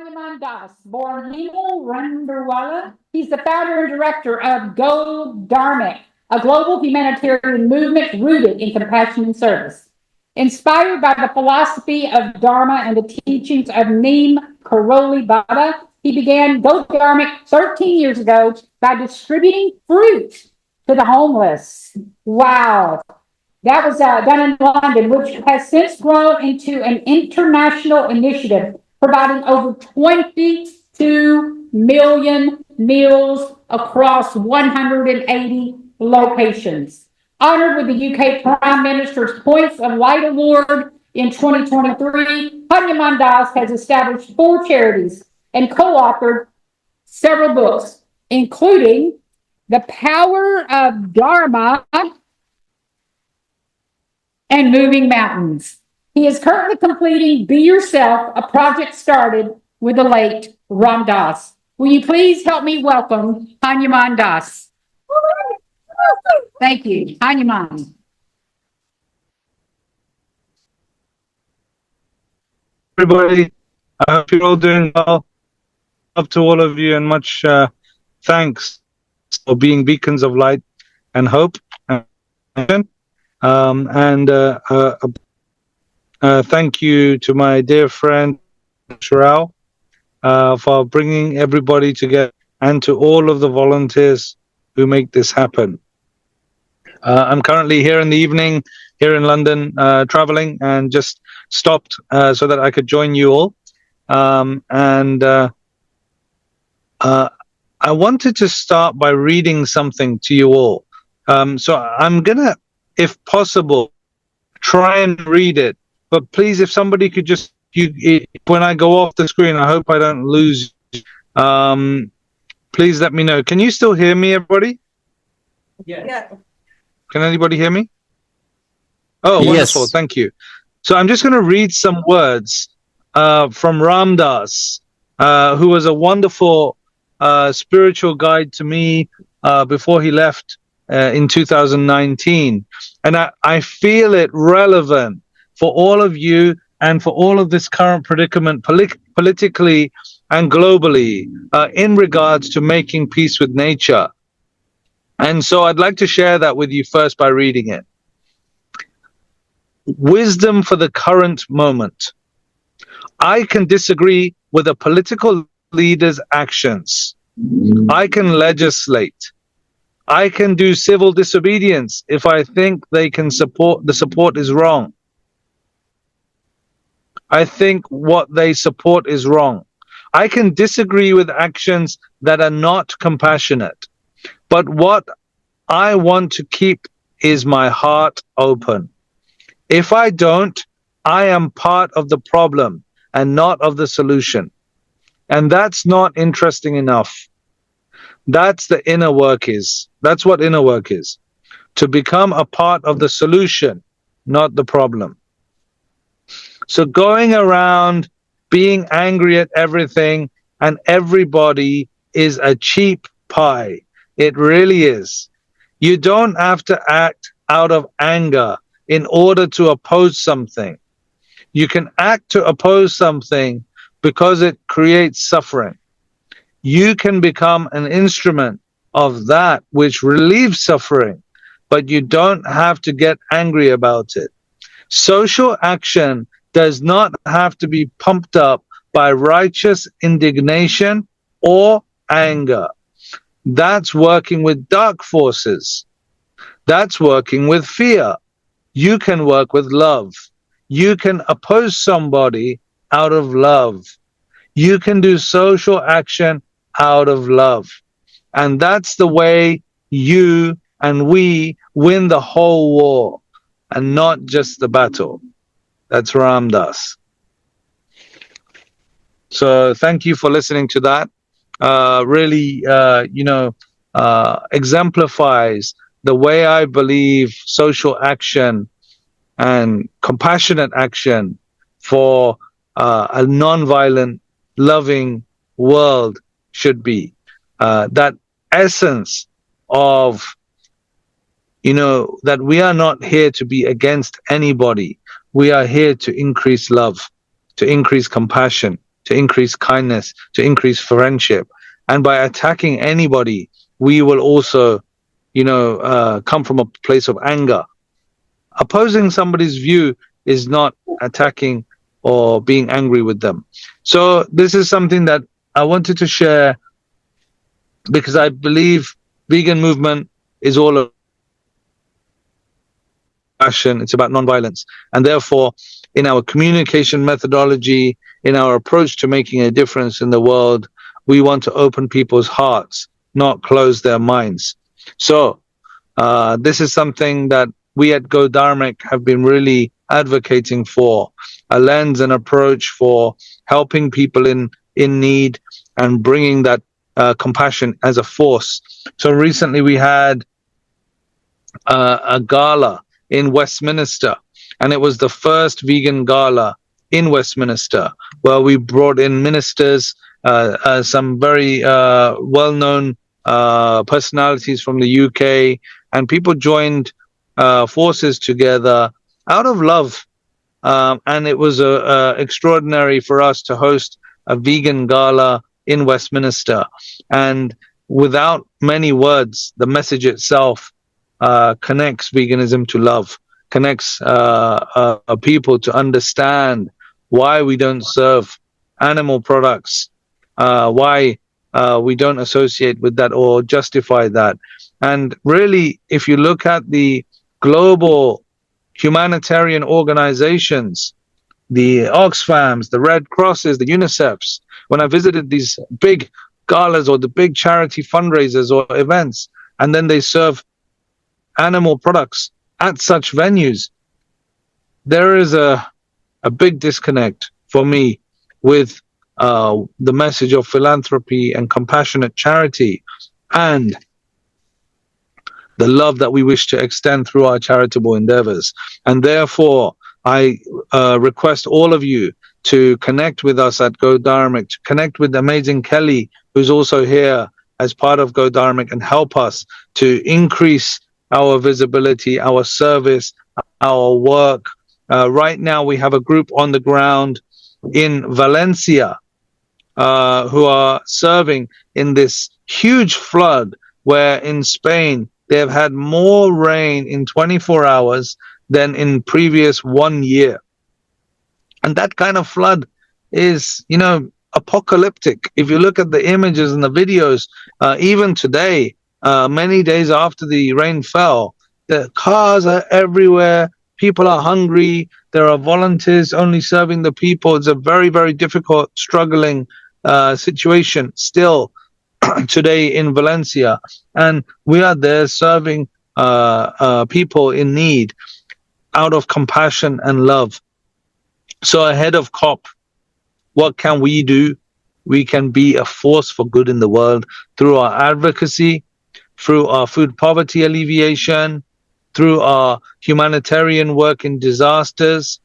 Hanuman Das, born Hemal Randerwala. He's the founder and director of Go Dharmic, a global humanitarian movement rooted in compassion and service. Inspired by the philosophy of Dharma and the teachings of Neem Karoli Baba, he began Go Dharmic 13 years ago by distributing fruit to the homeless. Wow. That was done in London, which has since grown into an international initiative, providing over 22 million meals across 180 locations. Honored with the UK Prime Minister's Points of Light Award in 2023, Hanuman Das has established 4 charities and co-authored several books, including The Power of Dharma and Moving Mountains. He is currently completing Be Yourself, a project started with the late Ram Das. Will you please help me welcome Hanuman Das? Thank you, Hanuman. Everybody, I hope you're all doing well. Up to all of you, and much thanks for being beacons of light and hope. Thank you to my dear friend Rao for bringing everybody together, and to all of the volunteers who make this happen. I'm currently here in the evening, here in London, traveling, and just stopped so that I could join you all. I wanted to start by reading something to you all. So I'm gonna, if possible, try and read it. But please, if somebody could just, when I go off the screen, I hope I don't lose you. Please let me know. Can you still hear me, everybody? Yeah. Can anybody hear me? Oh, wonderful. Yes. Thank you. So I'm just going to read some words from Ram Das, who was a wonderful spiritual guide to me before he left in 2019. And I feel it relevant for all of you and for all of this current predicament politically and globally in regards to making peace with nature. And so I'd like to share that with you first by reading it. Wisdom for the current moment. I can disagree with a political leader's actions. I can legislate. I can do civil disobedience if I think the support is wrong. I think what they support is wrong. I can disagree with actions that are not compassionate. But what I want to keep is my heart open. If I don't, I am part of the problem and not of the solution. And that's not interesting enough. That's the inner work is. That's what inner work is. To become a part of the solution, not the problem. So going around being angry at everything and everybody is a cheap pie. It really is. You don't have to act out of anger in order to oppose something. You can act to oppose something because it creates suffering. You can become an instrument of that which relieves suffering, but you don't have to get angry about it. Social action does not have to be pumped up by righteous indignation or anger. That's working with dark forces. That's working with fear. You can work with love. You can oppose somebody out of love. You can do social action out of love. And that's the way you and we win the whole war and not just the battle. That's Ram Das. So thank you for listening to that. Really, exemplifies the way I believe social action and compassionate action for a non-violent, loving world should be. That essence of, that we are not here to be against anybody. We are here to increase love, to increase compassion, to increase kindness, to increase friendship. And by attacking anybody, we will also, come from a place of anger. Opposing somebody's view is not attacking or being angry with them. So this is something that I wanted to share, because I believe vegan movement is all about passion. It's about nonviolence. And therefore, in our communication methodology, in our approach to making a difference in the world, we want to open people's hearts, not close their minds. So this is something that we at Go Dharmic have been really advocating for, a lens and approach for helping people in need and bringing that compassion as a force. So recently we had a gala in Westminster, and it was the first vegan gala in Westminster, where we brought in ministers, some very well-known personalities from the UK, and people joined forces together out of love. And it was extraordinary for us to host a vegan gala in Westminster. And without many words, the message itself connects veganism to love, connects people to understand why we don't serve animal products, why we don't associate with that or justify that. And really, if you look at the global humanitarian organizations, the Oxfams, the Red Crosses, the UNICEFs, when I visited these big galas or the big charity fundraisers or events, and then they serve animal products at such venues, there is a big disconnect for me with the message of philanthropy and compassionate charity and the love that we wish to extend through our charitable endeavors. And therefore, I request all of you to connect with us at Go Dharmic, to connect with amazing Kelly, who's also here as part of Go Dharmic, and help us to increase our visibility, our service, our work. Right now, we have a group on the ground in Valencia who are serving in this huge flood, where in Spain, they have had more rain in 24 hours than in previous 1 year. And that kind of flood is, apocalyptic. If you look at the images and the videos, even today, many days after the rain fell, the cars are everywhere. People are hungry. There are volunteers only serving the people. It's a very, very difficult, struggling situation still today in Valencia, and we are there serving people in need out of compassion and love. So ahead of COP, what can we do? We can be a force for good in the world through our advocacy, through our food poverty alleviation, through our humanitarian work in disasters,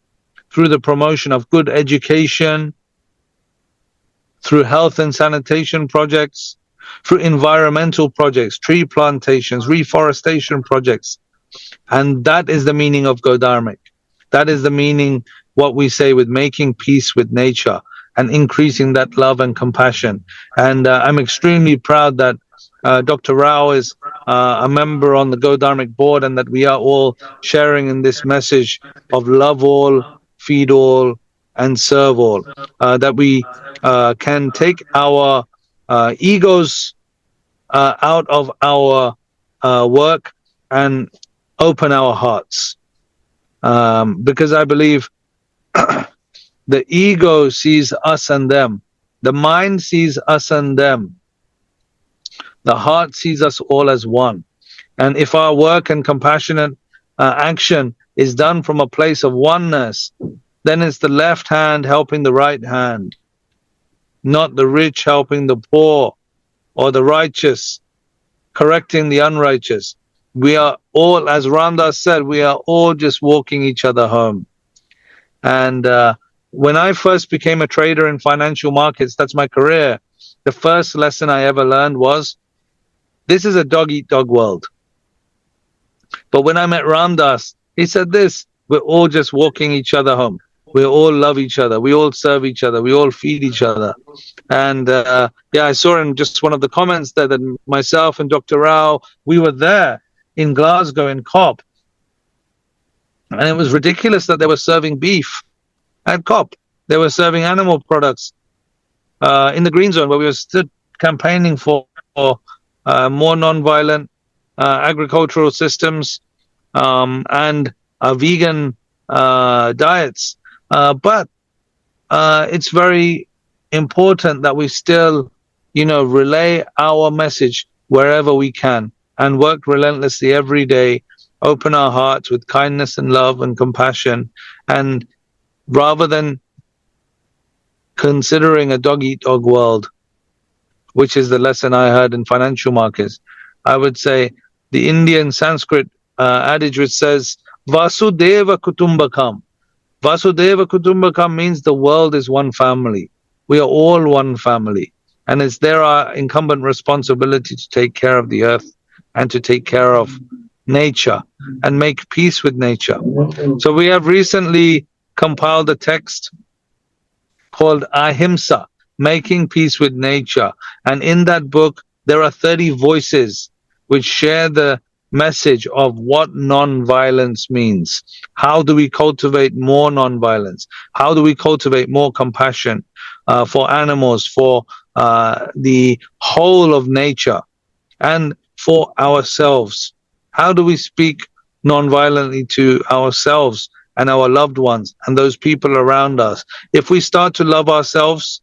through the promotion of good education, through health and sanitation projects, through environmental projects, tree plantations, reforestation projects. And that is the meaning of Go Dharmic. That is the meaning, what we say, with making peace with nature and increasing that love and compassion. And I'm extremely proud that Dr. Rao is a member on the Go Dharmic board, and that we are all sharing in this message of love all, feed all, and serve all. That we can take our egos out of our work and open our hearts. Because I believe the ego sees us and them. The mind sees us and them. The heart sees us all as one. And if our work and compassionate action is done from a place of oneness, then it's the left hand helping the right hand, not the rich helping the poor, or the righteous correcting the unrighteous. We are all, as Ramdas said, we are all just walking each other home. And when I first became a trader in financial markets, that's my career, the first lesson I ever learned was, this is a dog-eat-dog world. But when I met Ramdas, he said this, we're all just walking each other home. We all love each other. We all serve each other. We all feed each other. And I saw in just one of the comments there that myself and Dr. Rao, we were there in Glasgow in COP. And it was ridiculous that they were serving beef at COP. They were serving animal products in the green zone, where we were still campaigning for more non-violent agricultural systems and vegan diets. But it's very important that we still, relay our message wherever we can and work relentlessly every day, open our hearts with kindness and love and compassion. And rather than considering a dog-eat-dog world, which is the lesson I heard in financial markets, I would say the Indian Sanskrit adage which says, Vasudeva Kutumbakam. Vasudeva Kutumbakam means the world is one family. We are all one family. And it's our incumbent responsibility to take care of the earth and to take care of nature and make peace with nature. So we have recently compiled a text called Ahimsa, Making Peace with Nature. And in that book, there are 30 voices which share the message of what non-violence means. How do we cultivate more non-violence? How do we cultivate more compassion for animals, for the whole of nature, and for ourselves? How do we speak non-violently to ourselves and our loved ones and those people around us? If we start to love ourselves,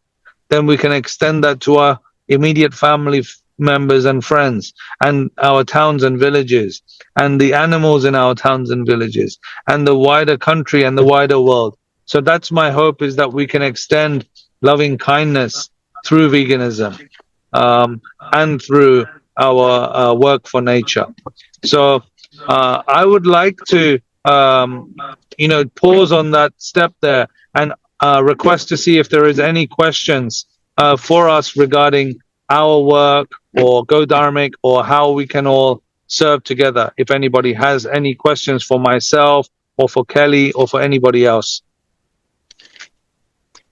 then we can extend that to our immediate family members and friends, and our towns and villages, and the animals in our towns and villages, and the wider country and the wider world. So that's my hope, is that we can extend loving kindness through veganism and through our work for nature. So I would like to pause on that step there and request to see if there is any questions for us regarding our work or Go Dharmic, or how we can all serve together. If anybody has any questions for myself or for Kelly or for anybody else.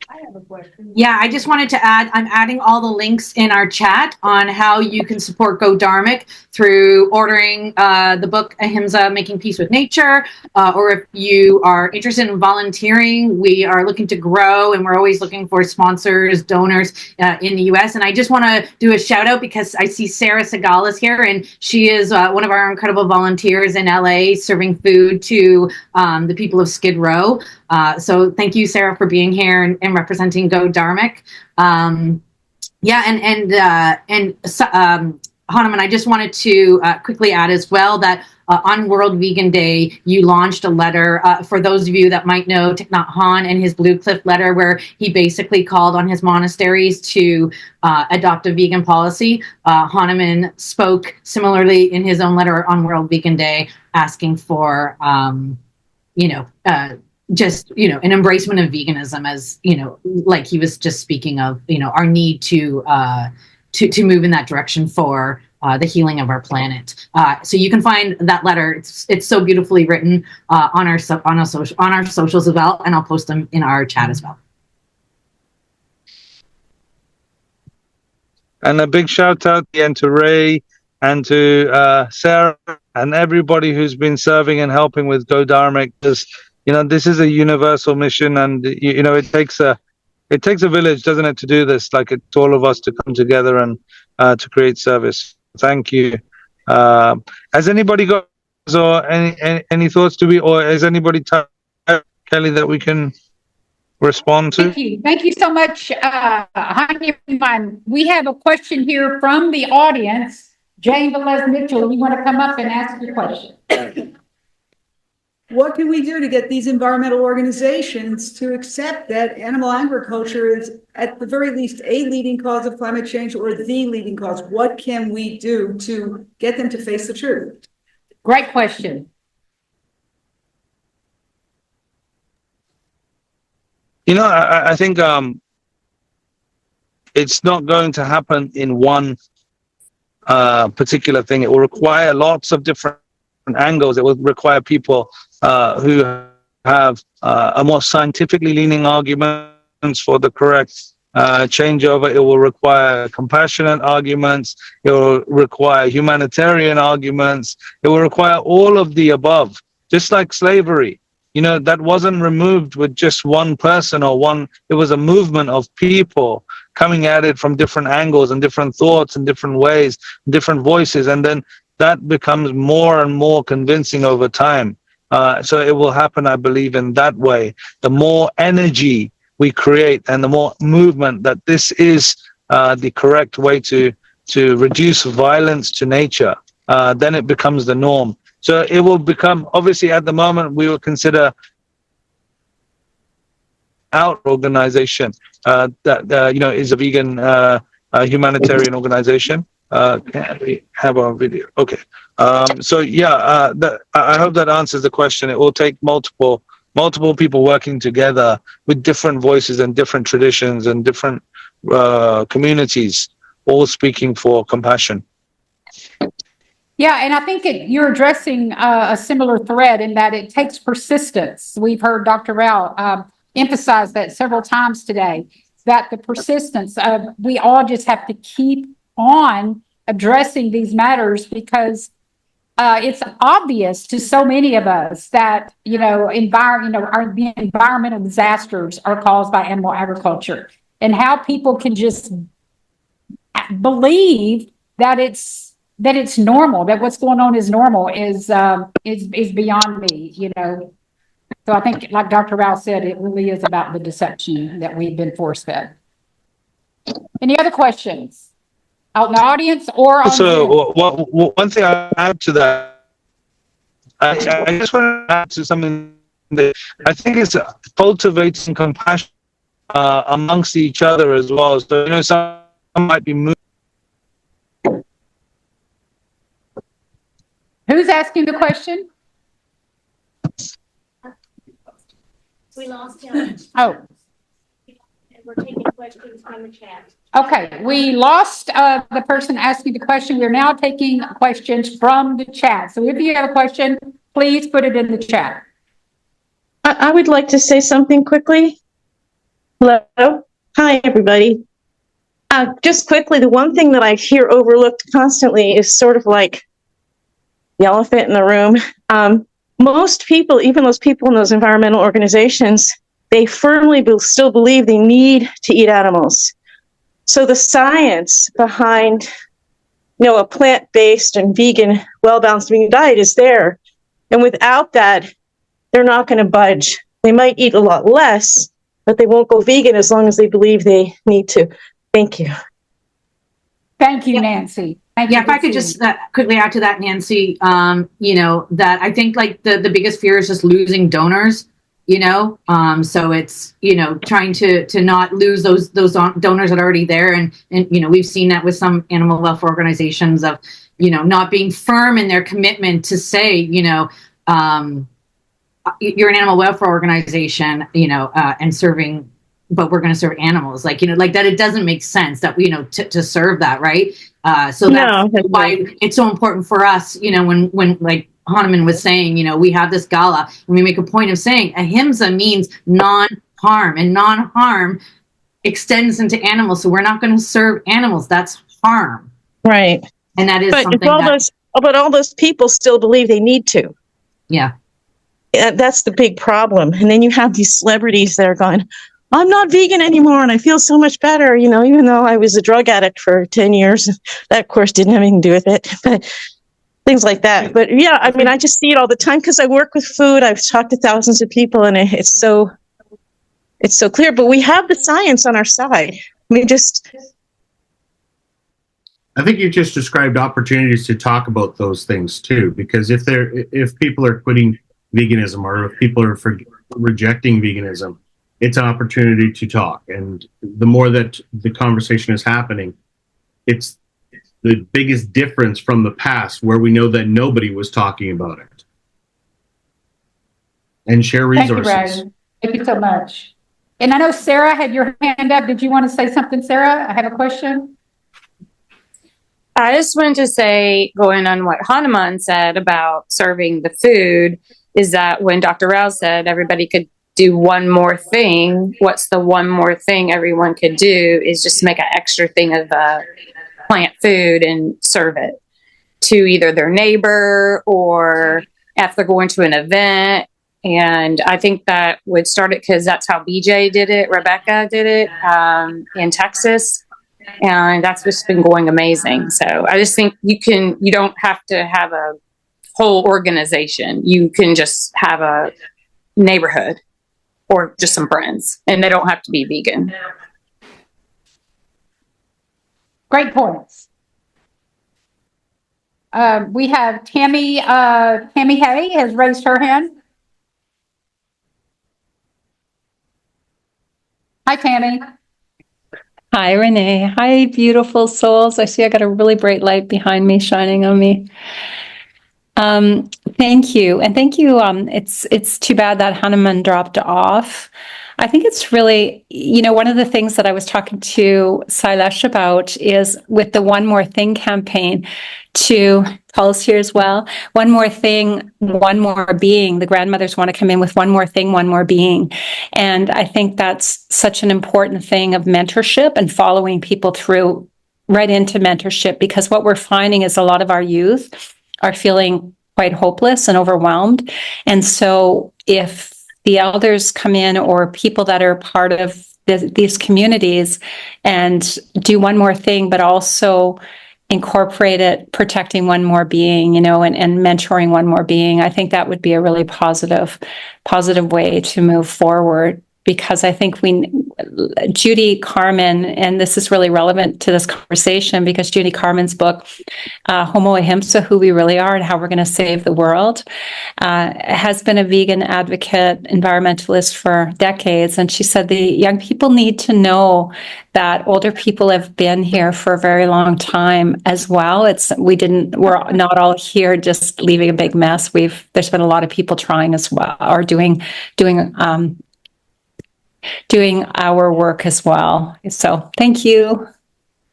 I have a question. Yeah, I just wanted to add, I'm adding all the links in our chat on how you can support Go Dharmic through ordering the book Ahimsa, Making Peace with Nature, or if you are interested in volunteering, we are looking to grow and we're always looking for sponsors, donors in the US. And I just want to do a shout out because I see Sarah Segal is here, and she is one of our incredible volunteers in LA serving food to the people of Skid Row. So thank you, Sarah, for being here and representing Go Dharmic. Hanuman, I just wanted to quickly add as well that on World Vegan Day, you launched a letter for those of you that might know Thich Nhat Hanh and his Blue Cliff letter, where he basically called on his monasteries to adopt a vegan policy. Hanuman spoke similarly in his own letter on World Vegan Day, asking for, just, an embracement of veganism, as, like he was just speaking of, our need to move in that direction for the healing of our planet. So you can find that letter. It's so beautifully written on our socials as well, and I'll post them in our chat as well. And a big shout out again to Ray and to Sarah and everybody who's been serving and helping with Go Dharmic. This is a universal mission, and it takes a village, doesn't it, to do this? Like, it's all of us to come together and to create service. Thank you. Has anybody got or any thoughts to be, or has anybody Kelly that we can respond to? Thank you so much, Hanuman. We have a question here from the audience. Jane Velez Mitchell, you want to come up and ask your question? What can we do to get these environmental organizations to accept that animal agriculture is, at the very least, a leading cause of climate change, or the leading cause? What can we do to get them to face the truth? Great question. I think it's not going to happen in one particular thing. It will require lots of different angles. It will require people who have a more scientifically leaning arguments for the correct changeover. It will require compassionate arguments. It will require humanitarian arguments. It will require all of the above, just like slavery. You know, that wasn't removed with just one person or one, it was a movement of people coming at it from different angles and different thoughts and different ways, different voices. And then that becomes more and more convincing over time. So it will happen, I believe, in that way. The more energy we create and the more movement that this is the correct way to reduce violence to nature, then it becomes the norm. So it will become, obviously at the moment, we will consider our organization that, you know, is a vegan humanitarian organization. Can we have our video? Okay. So yeah, I hope that answers the question. It will take multiple people working together with different voices and different traditions and different communities, all speaking for compassion. Yeah, and I think you're addressing a similar thread in that it takes persistence. We've heard Dr. Rao emphasize that several times today, that the persistence of we all just have to keep on addressing these matters because it's obvious to so many of us that, you know, our environmental disasters are caused by animal agriculture, and how people can just believe that it's normal, that what's going on is normal is beyond me, you know. So I think, like Dr. Rao said, it really is about the deception that we've been force fed. Any other questions out in the audience or on So one thing I add to that, I just want to add to something that I think is cultivating compassion amongst each other as well. So, you know, some might be moved. Who's asking the question? We lost him. Oh, We're taking questions from the chat. okay. We lost the person asking the question. We're now taking questions from the chat. So if you have a question, please put it in the chat. I would like to say something quickly. Hello. Hi, everybody. Just quickly, the one thing that I hear overlooked constantly is sort of like the elephant in the room. Most people, even those people in those environmental organizations, they firmly still believe they need to eat animals. So the science behind, you know, a plant-based and vegan, well-balanced vegan diet is there. And without that, they're not going to budge. They might eat a lot less, but they won't go vegan as long as they believe they need to. Thank you. Thank you, Nancy. Yeah, if I could just quickly add to that, Nancy, you know, that I think like the biggest fear is just losing donors, you know, so it's, you know, trying to not lose those donors that are already there. And, you know, we've seen that with some animal welfare organizations of, you know, not being firm in their commitment to say, you know, you're an animal welfare organization, you know, and serving, but we're going to serve animals, like, you know, like that. It doesn't make sense that, you know, to serve that. Right. So that's why it's so important for us, you know, when like Hanuman was saying, you know, we have this gala and we make a point of saying Ahimsa means non-harm, and non-harm extends into animals. So we're not going to serve animals. That's harm. Right. And that is something but all those people still believe they need to. Yeah. That's the big problem. And then you have these celebrities that are going, I'm not vegan anymore and I feel so much better, you know, even though I was a drug addict for 10 years. That, of course, didn't have anything to do with it, but things like that. But yeah, I mean, I just see it all the time because I work with food. I've talked to thousands of people and it's so clear, but we have the science on our side. I think you just described opportunities to talk about those things too, because if people are quitting veganism or if people are rejecting veganism, it's an opportunity to talk. And the more that the conversation is happening, it's the biggest difference from the past where we know that nobody was talking about it. And share resources. Thank you, Ryan. Thank you so much. And I know Sarah had your hand up. Did you want to say something, Sarah? I have a question. I just wanted to say, going on what Hanuman said about serving the food, is that when Dr. Rao said everybody could do one more thing, what's the one more thing everyone could do is just make an extra thing of plant food and serve it to either their neighbor or if they're going to an event. And I think that would start it because that's how BJ did it. Rebecca did it in Texas. And that's just been going amazing. So I just think you don't have to have a whole organization. You can just have a neighborhood or just some friends, and they don't have to be vegan. Great points. We have Tammy Hay has raised her hand. Hi, Tammy. Hi, Renee. Hi, beautiful souls. I see I got a really bright light behind me shining on me. Thank you. And thank you. It's too bad that Hanuman dropped off. I think it's really, one of the things that I was talking to Sailesh about is with the One More Thing campaign to Paul's here as well. One more thing, one more being. The grandmothers want to come in with one more thing, one more being. And I think that's such an important thing of mentorship and following people through right into mentorship, because what we're finding is a lot of our youth are feeling quite hopeless and overwhelmed. And so if the elders come in or people that are part of these communities and do one more thing, but also incorporate it, protecting one more being, and mentoring one more being, I think that would be a really positive way to move forward. Because I think Judy Carmen, and this is really relevant to this conversation because Judy Carmen's book, Homo Ahimsa, Who We Really Are and How We're going to Save the World, has been a vegan advocate, environmentalist for decades. And she said the young people need to know that older people have been here for a very long time as well. We're not all here just leaving a big mess. There's been a lot of people trying as well, or doing our work as well. So thank you.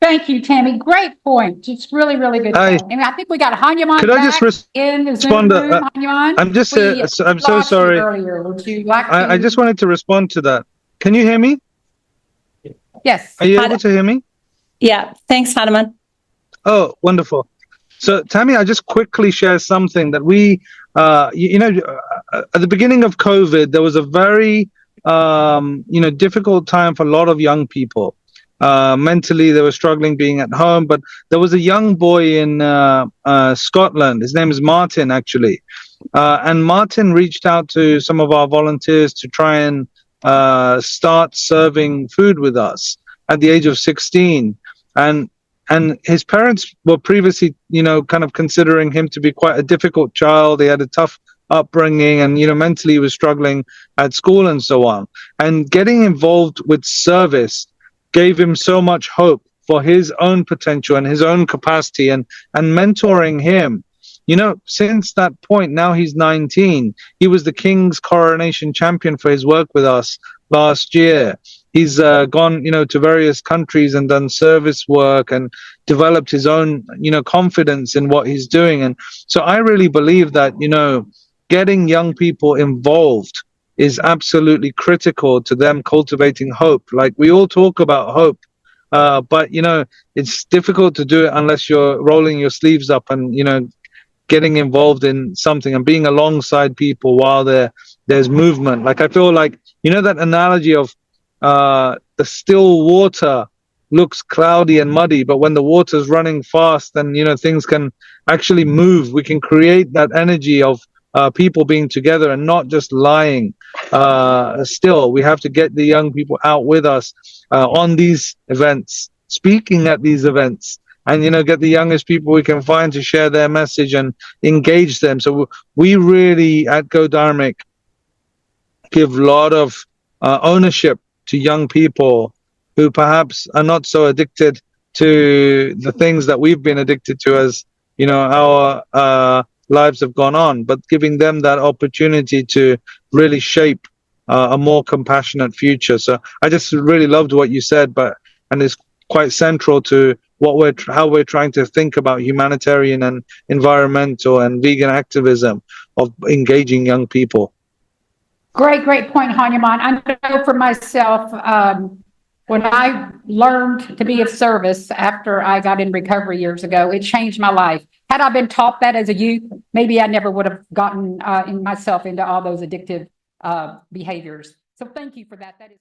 Thank you, Tammy. Great point. It's really, really good point. And I think we got Hanuman Could I just in the Zoom room. Hanuman, I'm so sorry. Earlier. Would you like I just wanted to respond to that. Can you hear me? Yes. Are you able to hear me? Yeah. Thanks, Hanuman. Oh, wonderful. So, Tammy, I just quickly share something that we, at the beginning of COVID, there was a very difficult time for a lot of young people. Mentally, they were struggling being at home. But there was a young boy in Scotland. His name is Martin, actually. And Martin reached out to some of our volunteers to try and start serving food with us at the age of 16. And his parents were previously, kind of considering him to be quite a difficult child. He had a tough upbringing and mentally he was struggling at school and so on, and getting involved with service gave him so much hope for his own potential and his own capacity, and mentoring him, since that point, now he's 19. He was the King's Coronation Champion for his work with us last year. He's gone to various countries and done service work and developed his own confidence in what he's doing. And so I really believe that getting young people involved is absolutely critical to them cultivating hope. Like, we all talk about hope, but it's difficult to do it unless you're rolling your sleeves up and getting involved in something and being alongside people while there's movement. Like, I feel like that analogy of the still water looks cloudy and muddy, but when the water's running fast and things can actually move, we can create that energy of people being together and not just lying still. We have to get the young people out with us on these events, speaking at these events, and get the youngest people we can find to share their message and engage them. So we really at Go Dharmic give a lot of ownership to young people who perhaps are not so addicted to the things that we've been addicted to as our lives have gone on, but giving them that opportunity to really shape a more compassionate future. So I just really loved what you said, and it's quite central to how we're trying to think about humanitarian and environmental and vegan activism of engaging young people. Great point, Hanuman. I know for myself, when I learned to be of service after I got in recovery years ago, it changed my life. Had I been taught that as a youth, maybe I never would have gotten in myself into all those addictive behaviors. So thank you for that. That is